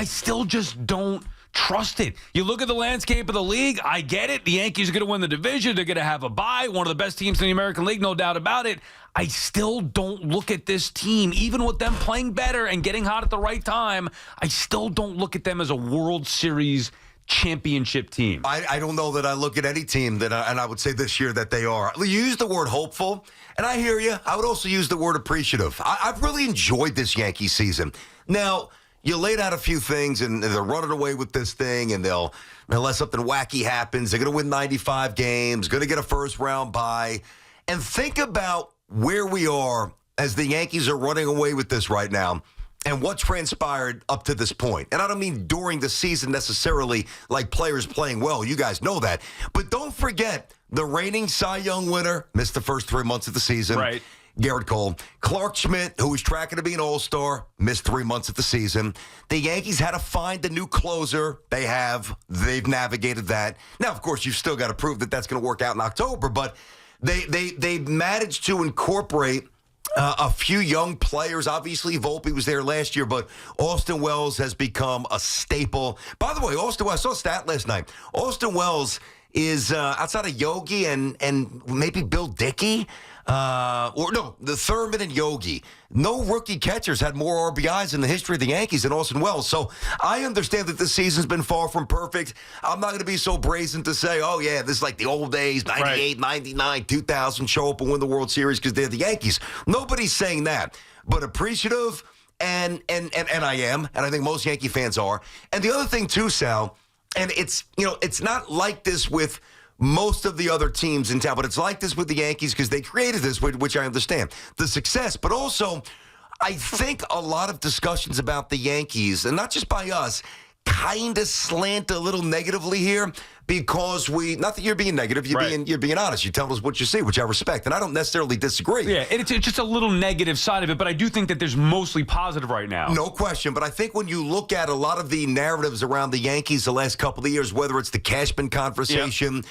still just don't trust it. You look at the landscape of the league, I get it. The Yankees are going to win the division. They're going to have a bye. One of the best teams in the American League, no doubt about it. I still don't look at this team, even with them playing better and getting hot at the right time, I still don't look at them as a World Series championship team. I don't know that I look at any team and I would say this year that they are. You use the word hopeful, and I hear you. I would also use the word appreciative. I've really enjoyed this Yankee season. Now, you laid out a few things, and they're running away with this thing, and unless something wacky happens, they're going to win 95 games, going to get a first-round bye. And think about where we are as the Yankees are running away with this right now and what transpired up to this point. And I don't mean during the season necessarily like players playing well. You guys know that. But don't forget, the reigning Cy Young winner missed the first 3 months of the season. Right. Garrett Cole. Clark Schmidt, who was tracking to be an all-star, missed 3 months of the season. The Yankees had to find a new closer. They've navigated that. Now, of course, you've still got to prove that that's going to work out in October, but they managed to incorporate a few young players. Obviously, Volpe was there last year, but Austin Wells has become a staple. By the way, Austin Wells, I saw a stat last night. Austin Wells is outside of Yogi and maybe Bill Dickey, the Thurman and Yogi. No rookie catchers had more RBIs in the history of the Yankees than Austin Wells. So I understand that this season's been far from perfect. I'm not going to be so brazen to say, oh, yeah, this is like the old days, 98, 99, 2000, show up and win the World Series because they're the Yankees. Nobody's saying that. But appreciative, and I am, and I think most Yankee fans are. And the other thing, too, Sal, and it's not like this with most of the other teams in town, but it's like this with the Yankees because they created this, which I understand, the success. But also, I think a lot of discussions about the Yankees, and not just by us, kind of slant a little negatively here because not that you're being negative, you're being honest. You tell us what you see, which I respect, and I don't necessarily disagree. Yeah, it's just a little negative side of it, but I do think that there's mostly positive right now. No question, but I think when you look at a lot of the narratives around the Yankees the last couple of years, whether it's the Cashman conversation,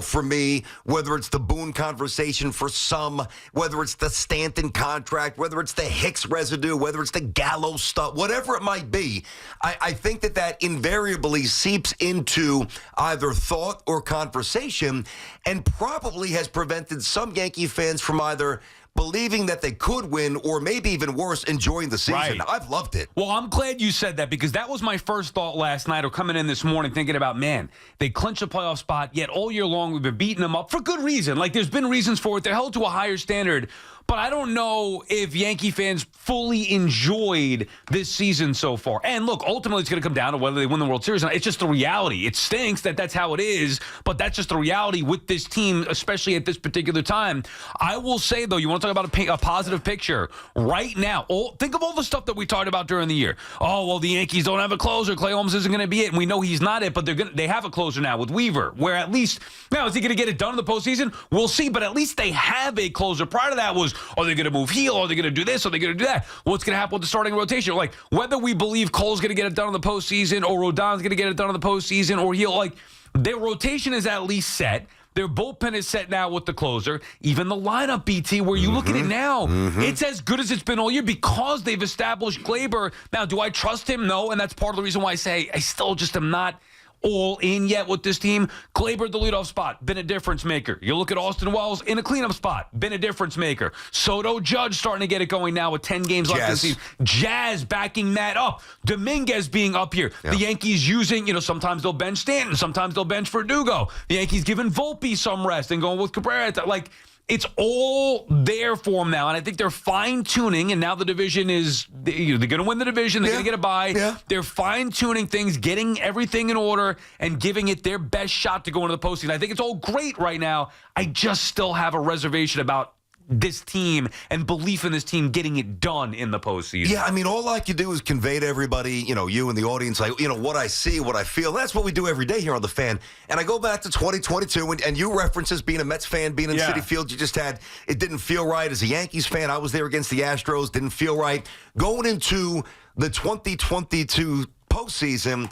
for me, whether it's the Boone conversation for some, whether it's the Stanton contract, whether it's the Hicks residue, whether it's the Gallo stuff, whatever it might be, I think that invariably seeps into either thought or conversation and probably has prevented some Yankee fans from either believing that they could win or maybe even worse, enjoying the season. Right. I've loved it. Well, I'm glad you said that because that was my first thought last night or coming in this morning thinking about, man, they clinched a playoff spot, yet all year long we've been beating them up for good reason. Like there's been reasons for it. They're held to a higher standard. But I don't know if Yankee fans fully enjoyed this season so far. And look, ultimately it's going to come down to whether they win the World Series or not. It's just the reality. It stinks that that's how it is, but that's just the reality with this team, especially at this particular time. I will say, though, you want to talk about a positive picture right now. Think of all the stuff that we talked about during the year. Oh, well, the Yankees don't have a closer. Clay Holmes isn't going to be it, and we know he's not it, but they have a closer now with Weaver, where at least, now, is he going to get it done in the postseason? We'll see, but at least they have a closer. Prior to that was, are they going to move heel? Are they going to do this? Are they going to do that? What's going to happen with the starting rotation? Like, whether we believe Cole's going to get it done in the postseason or Rodon's going to get it done in the postseason or he'll, like, their rotation is at least set. Their bullpen is set now with the closer. Even the lineup, BT, where you look at it now, it's as good as it's been all year because they've established Glaber. Now, do I trust him? No, and that's part of the reason why I say I still just am not all in yet with this team. Glaber, the leadoff spot, been a difference maker. You look at Austin Wells in a cleanup spot, been a difference maker. Soto, Judge starting to get it going now with 10 games left in the season. Jazz backing that up. Dominguez being up here. Yep. The Yankees using, sometimes they'll bench Stanton, sometimes they'll bench Verdugo. The Yankees giving Volpe some rest and going with Cabrera. Like, it's all there for them now, and I think they're fine-tuning, and now the division is, they're going to win the division, they're going to get a bye. Yeah. They're fine-tuning things, getting everything in order, and giving it their best shot to go into the postseason. I think it's all great right now. I just still have a reservation about this team and belief in this team getting it done in the postseason. Yeah, I mean, all I can do is convey to everybody, you and the audience, like, what I see, what I feel. That's what we do every day here on The Fan. And I go back to 2022, and you references being a Mets fan, being in Citi Field, it didn't feel right. As a Yankees fan, I was there against the Astros, didn't feel right. Going into the 2022 postseason,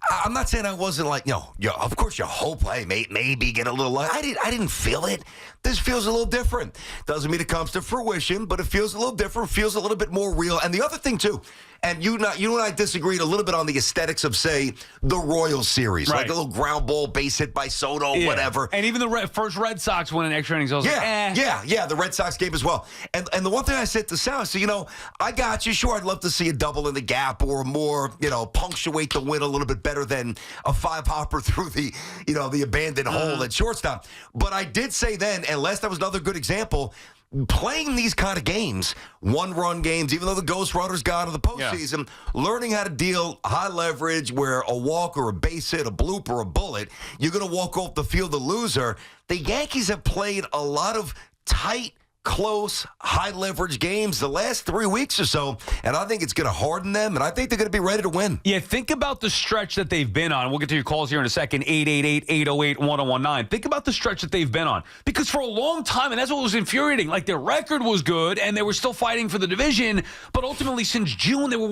I'm not saying I wasn't like, of course you hope, hey, maybe get a little luck. I didn't feel it. This feels a little different. Doesn't mean it comes to fruition, but it feels a little different, feels a little bit more real. And the other thing, too, And you and I disagreed a little bit on the aesthetics of, say, the Royals series. Right. Like a little ground ball, base hit by Soto, whatever. And even the first Red Sox win in extra innings, I was like, Yeah, the Red Sox game as well. And the one thing I said to Sal, so, I got you. Sure, I'd love to see a double in the gap or more, punctuate the win a little bit better than a 5-hopper through the abandoned hole at shortstop. But I did say then, and last that was another good example, playing these kind of games, one-run games, even though the Ghost Runner's gone to the postseason, learning how to deal high leverage where a walk or a base hit, a bloop or a bullet, you're going to walk off the field a loser. The Yankees have played a lot of tight, close, high-leverage games the last 3 weeks or so, and I think it's going to harden them, and I think they're going to be ready to win. Yeah, think about the stretch that they've been on. We'll get to your calls here in a second, 888-808-1019. Think about the stretch that they've been on. Because for a long time, and that's what was infuriating, like their record was good, and they were still fighting for the division, but ultimately since June, they were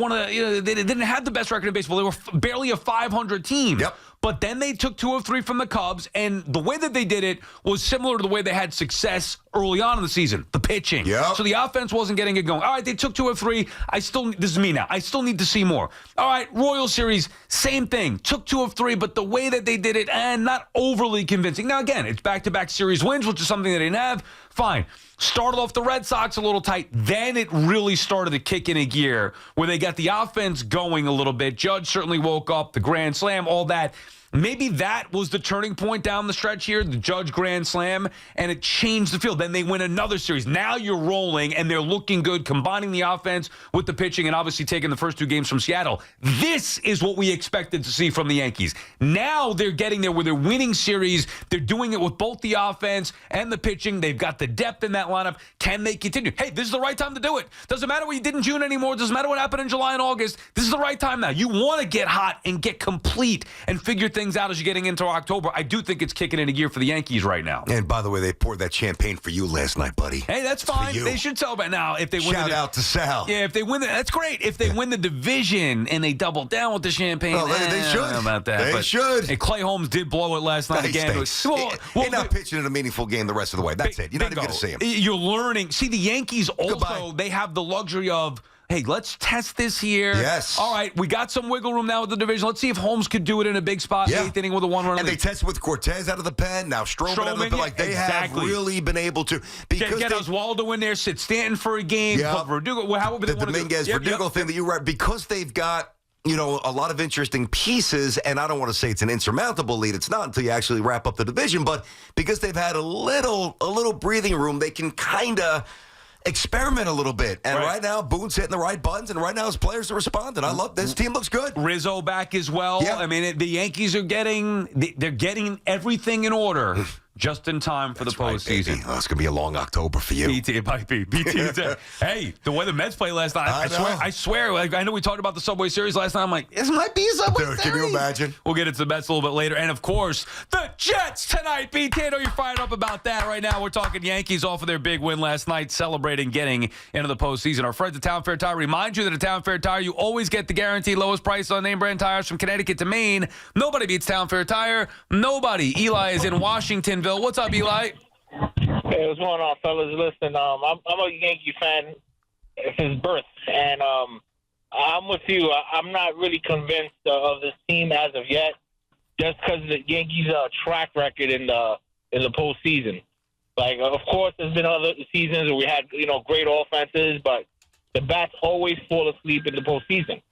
they didn't have the best record in baseball. They were barely a 500 team. Yep. But then they took 2 of 3 from the Cubs, and the way that they did it was similar to the way they had success early on in the season, the pitching. Yep. So the offense wasn't getting it going. All right, they took 2 of 3. This is me now. I still need to see more. All right, Royal Series, same thing. Took 2 of 3, but the way that they did it, and not overly convincing. Now, again, it's back-to-back series wins, which is something they didn't have. Fine. Started off the Red Sox a little tight. Then it really started to kick in a gear where they got the offense going a little bit. Judge certainly woke up, the grand slam, all that. Maybe that was the turning point down the stretch here, the Judge grand slam, and it changed the field. Then they win another series. Now you're rolling, and they're looking good, combining the offense with the pitching and obviously taking the first 2 games from Seattle. This is what we expected to see from the Yankees. Now they're getting there where they're winning series. They're doing it with both the offense and the pitching. They've got the depth in that lineup. Can they continue? Hey, this is the right time to do it. Doesn't matter what you did in June anymore. Doesn't matter what happened in July and August. This is the right time now. You want to get hot and get complete and figure things out as you're getting into October. I do think it's kicking into gear for the Yankees right now. And by the way, they poured that champagne for you last night, buddy. Hey, that's fine. They should celebrate now. If they win, shout out to Sal. Yeah, if they win, that's great. If they win the division and they double down with the champagne, well, they should. I don't know about that. They should. And Clay Holmes did blow it last night again. He's not pitching in a meaningful game the rest of the way. That's it. You're not even going to see him. You're learning. See, the Yankees also, Goodbye. they have the luxury of, hey, let's test this here. Yes. All right, we got some wiggle room now with the division. Let's see if Holmes could do it in a big spot, 8th inning with a 1-run lead. And they tested with Cortez out of the pen. Now Stroman out of the pen. Like, they have really been able to. Because get Oswaldo in there, sit Stanton for a game, put Verdugo. However they the Dominguez-Verdugo thing that you read, because they've got a lot of interesting pieces, and I don't want to say it's an insurmountable lead. It's not until you actually wrap up the division, but because they've had a little breathing room, they can kind of experiment a little bit. And right now, Boone's hitting the right buttons, and right now his players are responding. I love this. Team looks good. Rizzo back as well. Yeah. I mean, the Yankees are getting everything in order just in time for the postseason. Right, it's going to be a long October for you. BT, it might be. Hey, the way the Mets played last night, I swear, I know we talked about the Subway Series last night. I'm like, this might be a Subway Series. Can you imagine? We'll get into the Mets a little bit later. And, of course, the Jets tonight. BT, I know you're fired up about that right now. We're talking Yankees off of their big win last night, celebrating getting into the postseason. Our friends at Town Fair Tire remind you that at Town Fair Tire, you always get the guaranteed lowest price on name brand tires from Connecticut to Maine. Nobody beats Town Fair Tire. Nobody. Eli is in Washingtonville. What's up, Eli? Hey, what's going on, fellas? Listen, I'm a Yankee fan since birth, and I'm with you. I'm not really convinced of this team as of yet, just because the Yankees' track record in the postseason. Like, of course, there's been other seasons where we had great offenses, but the bats always fall asleep in the postseason.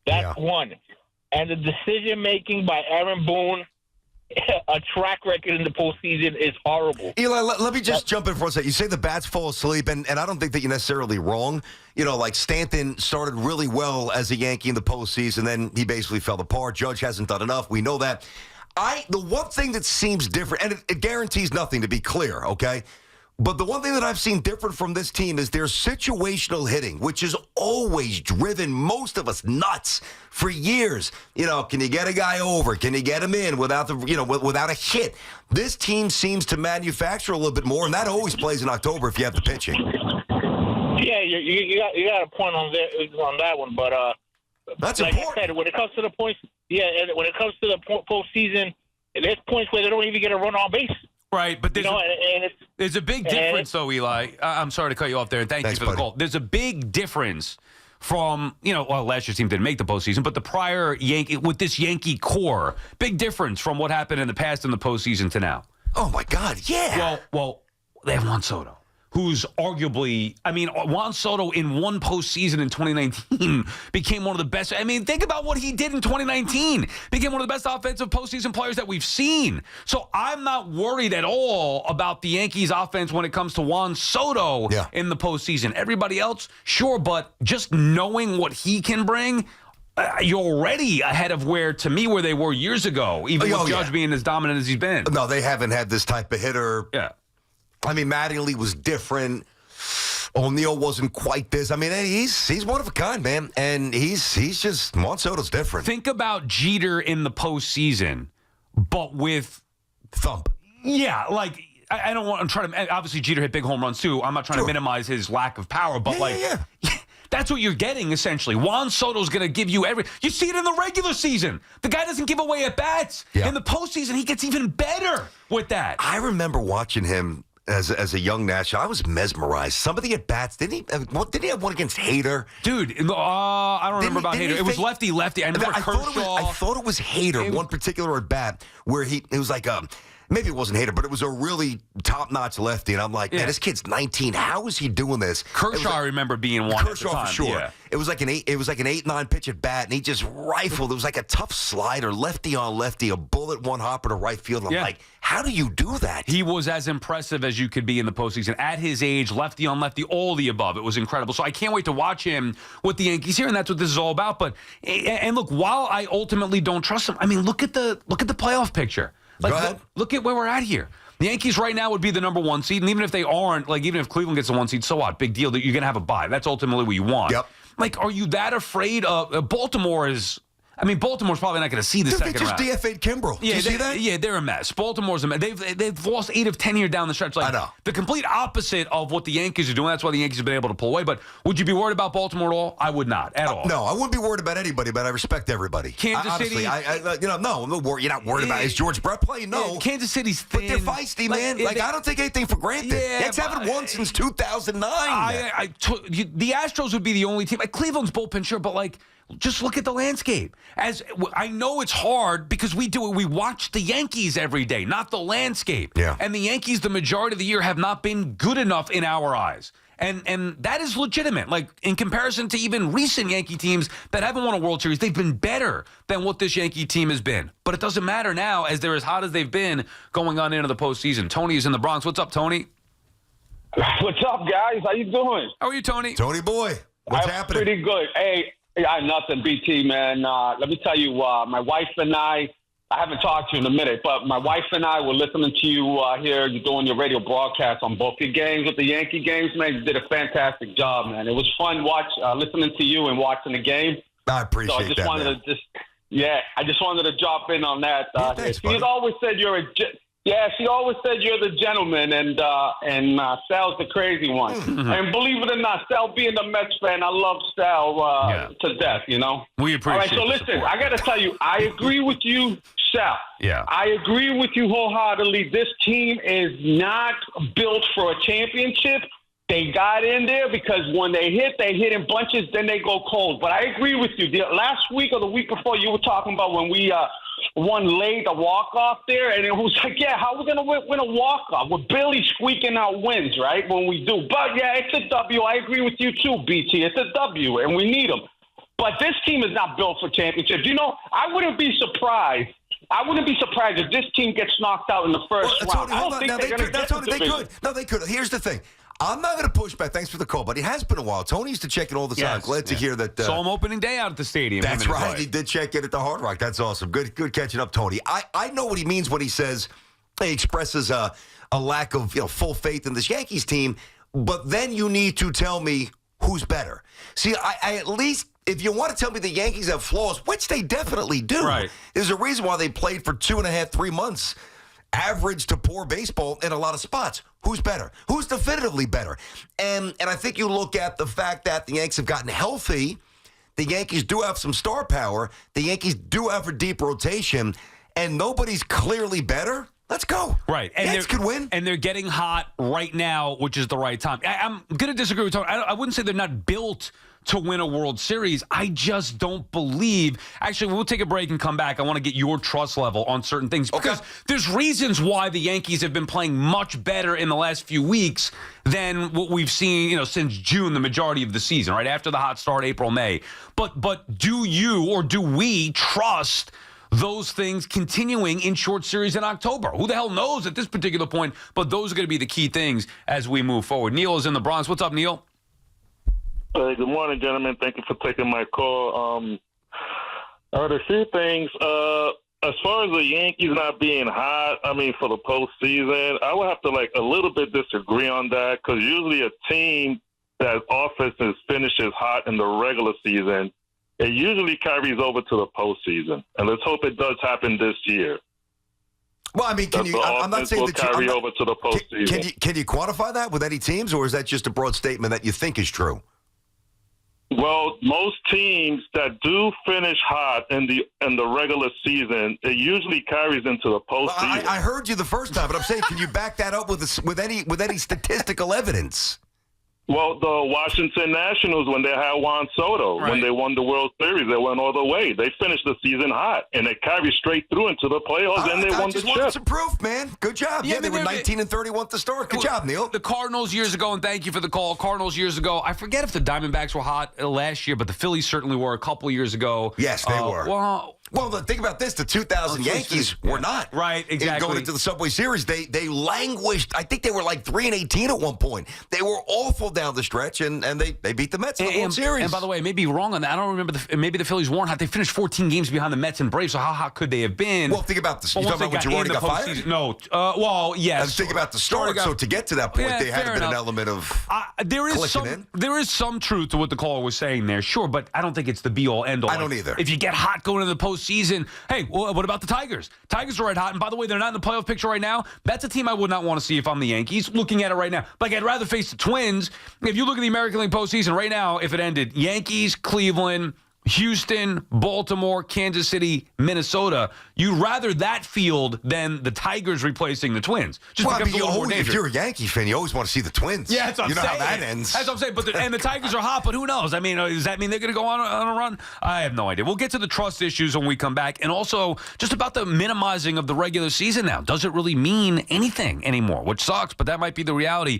That's one. And the decision making by Aaron Boone. A track record in the postseason is horrible. Eli, let me just jump in for a second. You say the bats fall asleep, and I don't think that you're necessarily wrong. Like Stanton started really well as a Yankee in the postseason, then he basically fell apart. Judge hasn't done enough. We know that. The one thing that seems different, and it guarantees nothing, to be clear, okay? But the one thing that I've seen different from this team is their situational hitting, which has always driven most of us nuts for years. Can you get a guy over? Can you get him in without without a hit? This team seems to manufacture a little bit more, and that always plays in October if you have the pitching. Yeah, you got a point on that one, but that's like important. I said, when it comes to the points, and when it comes to the postseason, there's points where they don't even get a run on base. Right, but there's a big difference, though, Eli. I'm sorry to cut you off there, and thanks you for the call. There's a big difference from, last year's team didn't make the postseason, but the prior with this Yankee core. Big difference from what happened in the past in the postseason to now. Oh, my God, yeah. Well, they have Juan Soto, who's arguably, Juan Soto in one postseason in 2019 became one of the best. Think about what he did in 2019. Became one of the best offensive postseason players that we've seen. So I'm not worried at all about the Yankees offense when it comes to Juan Soto in the postseason. Everybody else, sure, but just knowing what he can bring, you're already ahead of where they were years ago, even with Judge being as dominant as he's been. No, they haven't had this type of hitter. Yeah. Mattingly was different. O'Neill wasn't quite this. He's one of a kind, man. And he's just, Juan Soto's different. Think about Jeter in the postseason, but with thump. Yeah, I'm trying to, obviously Jeter hit big home runs too. I'm not trying to minimize his lack of power, but that's what you're getting, essentially. Juan Soto's going to give you you see it in the regular season. The guy doesn't give away at-bats. Yeah. In the postseason, he gets even better with that. I remember watching him as a young national. I was mesmerized. Some of the at-bats, didn't he have one against Hader? Dude, I don't remember about Hader. It was lefty-lefty. I remember Kershaw. I thought it was Hader, one particular at-bat, where it was like maybe it wasn't Hader, but it was a really top-notch lefty. And I'm like, man, this kid's 19. How is he doing this? Kershaw, I remember being one. Kershaw, at the time. for sure. Yeah. It was like an 8-9 pitch at bat, and he just rifled. It was like a tough slider, lefty on lefty, a bullet one hopper to right field. I'm like, how do you do that? He was as impressive as you could be in the postseason. At his age, lefty on lefty, all the above. It was incredible. So I can't wait to watch him with the Yankees here, and that's what this is all about. But and look, while I ultimately don't trust him, look at the playoff picture. Look at where we're at here. The Yankees right now would be the number 1 seed, and even if they aren't, even if Cleveland gets the 1 seed, so what? Big deal that you're going to have a bye. That's ultimately what you want. Yep. Are you that afraid of Baltimore is... Baltimore's probably not going to see the second round. They just DFA'd Kimbrel. Did you see that? Yeah, they're a mess. Baltimore's a mess. They've lost 8 of 10 here down the stretch. I know. The complete opposite of what the Yankees are doing. That's why the Yankees have been able to pull away. But would you be worried about Baltimore at all? I would not, at all. No, I wouldn't be worried about anybody, but I respect everybody. Kansas City. No, you're not worried about. Is George Brett playing? No. Yeah, Kansas City's thin. But they're feisty, man. I don't take anything for granted. Yeah, Yanks haven't won since 2009. The Astros would be the only team. Cleveland's bullpen, sure, but just look at the landscape. As I know it's hard because we do it. We watch the Yankees every day, not the landscape. Yeah. And the Yankees, the majority of the year, have not been good enough in our eyes. And that is legitimate. In comparison to even recent Yankee teams that haven't won a World Series, they've been better than what this Yankee team has been. But it doesn't matter now as they're as hot as they've been going on into the postseason. Tony is in the Bronx. What's up, Tony? What's up, guys? How you doing? How are you, Tony? Tony boy, what's happening? Pretty good. Hey, nothing, BT, man. Let me tell you, my wife and I haven't talked to you in a minute, but my wife and I were listening to you here. You're doing your radio broadcast on both your games with the Yankee games, man. You did a fantastic job, man. It was fun listening to you and watching the game. I appreciate that. So I just wanted to wanted to drop in on that. Thanks, she always said she always said you're the gentleman, and Sal's the crazy one. Mm-hmm. And believe it or not, Sal, being a Mets fan, I love Sal to death, We appreciate it. All right, so listen, I got to tell you, I agree with you, Sal. Yeah. I agree with you wholeheartedly. This team is not built for a championship. They got in there because when they hit in bunches, then they go cold. But I agree with you. Last week or the week before, you were talking about when we won late, a walk-off there, and it was like, how are we going to win a walk-off? We're barely squeaking out wins, right, when we do. But, it's a W. I agree with you, too, BT. It's a W, and we need them. But this team is not built for championships. I wouldn't be surprised. If this team gets knocked out in the first round. I don't think they're going to get the division. They could. No, they could. Here's the thing. I'm not going to push back. Thanks for the call, but it has been a while. Tony used to check it all the time. Glad to hear that. Saw him opening day out at the stadium. That's right. He did check it at the Hard Rock. That's awesome. Good catching up, Tony. I know what he means when he says he expresses a lack of full faith in this Yankees team, but then you need to tell me who's better. See, I at least, if you want to tell me the Yankees have flaws, which they definitely do, right. There's a reason why they played for 2.5, 3 months. Average to poor baseball in a lot of spots. Who's better? Who's definitively better? And I think you look at the fact that the Yankees have gotten healthy. The Yankees do have some star power. The Yankees do have a deep rotation. And nobody's clearly better. Let's go. Right. And Yankees could win. And they're getting hot right now, which is the right time. I'm going to disagree with Tony. I wouldn't say they're not built to win a World Series. I just don't believe. Actually, we'll take a break and come back. I want to get your trust level on certain things because there's reasons why the Yankees have been playing much better in the last few weeks than what we've seen, since June, the majority of the season, right after the hot start, April, May. But do you or do we trust those things continuing in short series in October? Who the hell knows at this particular point? But those are going to be the key things as we move forward. Neil is in the Bronx. What's up, Neil? Hey, good morning, gentlemen. Thank you for taking my call. I heard a few things. As far as the Yankees not being hot, for the postseason, I would have to a little bit disagree on that because usually a team that offense finishes hot in the regular season, it usually carries over to the postseason. And let's hope it does happen this year. Well, I'm not saying that carry over to the postseason. Can you quantify that with any teams, or is that just a broad statement that you think is true? Well, most teams that do finish hot in the regular season, it usually carries into the postseason. Well, I heard you the first time, but I'm saying, can you back that up with any statistical evidence? Well, the Washington Nationals, when they had Juan Soto, when they won the World Series, they went all the way. They finished the season hot, and they carried straight through into the playoffs, and they won the chip. I just wanted some proof, man. Good job. Yeah, they were 19-31 to start. Good job, Neil. The Cardinals years ago, and thank you for the call. Cardinals years ago, I forget if the Diamondbacks were hot last year, but the Phillies certainly were a couple years ago. Yes, they were. Well, think about this. The 2000 Yankees were not. Right, exactly. Going into the Subway Series, they languished. I think they were 3-18 at one point. They were awful down the stretch, and they beat the Mets in the World Series. And by the way, I may be wrong on that. I don't remember. Maybe the Phillies weren't hot. They finished 14 games behind the Mets and Braves, so how hot could they have been? Well, think about this. You talking about when Girardi got fired? No. Yes. And think about the start. So to get to that point, they had been an element of there is some truth to what the caller was saying there, sure, but I don't think it's the be-all, end-all. I don't either. If you get hot going into the postseason, hey, what about the Tigers? Tigers are red hot, and by the way, they're not in the playoff picture right now. That's a team I would not want to see if I'm the Yankees. Looking at it right now, I'd rather face the Twins. If you look at the American League postseason right now, if it ended Yankees, Cleveland, Houston, Baltimore, Kansas City, Minnesota, you'd rather that field than the Tigers replacing the Twins. If you're a Yankee fan, you always want to see the Twins. Yeah, that's what I'm saying. You know how that ends. That's what I'm saying. And the Tigers are hot, but who knows? Does that mean they're going to go on a run? I have no idea. We'll get to the trust issues when we come back, and also just about the minimizing of the regular season now. Does it really mean anything anymore? Which sucks, but that might be the reality.